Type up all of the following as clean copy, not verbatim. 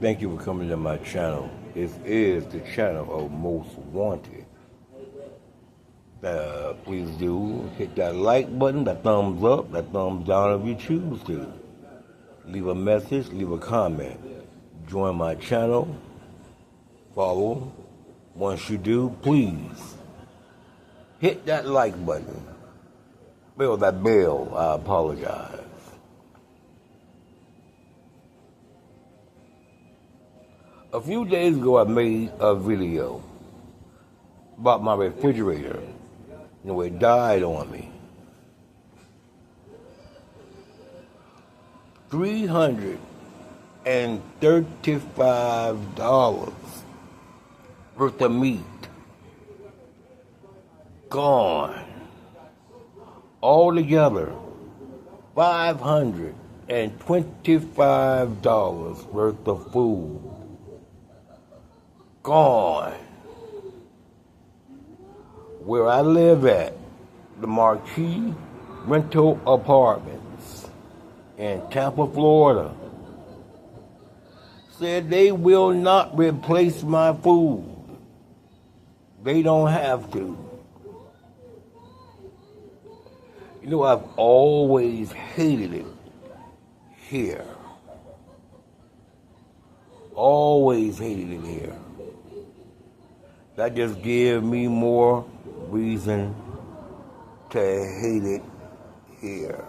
Thank you for coming to my channel. This is the channel of Most Wanted. Please do hit that like button, that thumbs up, that thumbs down if you choose to. Leave a message, leave a comment. Join my channel. Follow. Once you do, please hit that like button. That bell, I apologize. A few days ago, I made a video about my refrigerator. It died on me. $335 worth of meat gone. Altogether, $525 worth of food gone. Where I live at, the Marquis Rental Apartments in Tampa, Florida, said they will not replace my food. They don't have to. I've always hated it here. Always hated it here. That just gives me more reason to hate it here.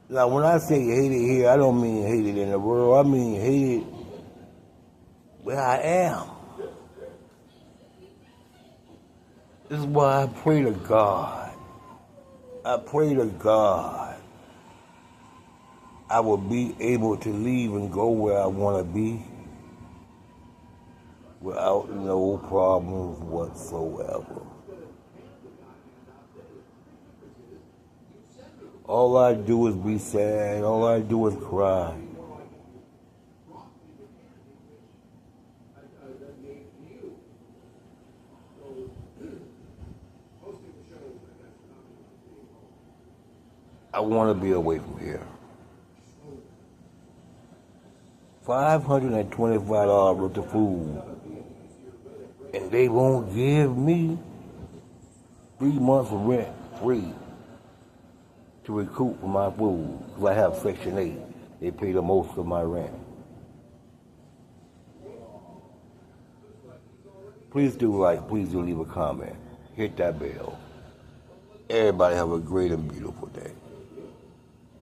Now, when I say hate it here, I don't mean hate it in the world. I mean hate it where I am. This is why I pray to God. I pray to God I will be able to leave and go where I want to be without no problems whatsoever. All I do is be sad. All I do is cry. I want to be away from here. $525 worth of food, and they won't give me 3 months of rent free to recoup for my food, because I have Section 8. They pay the most of my rent. Please do like, please do leave a comment. Hit that bell. Everybody have a great and beautiful day.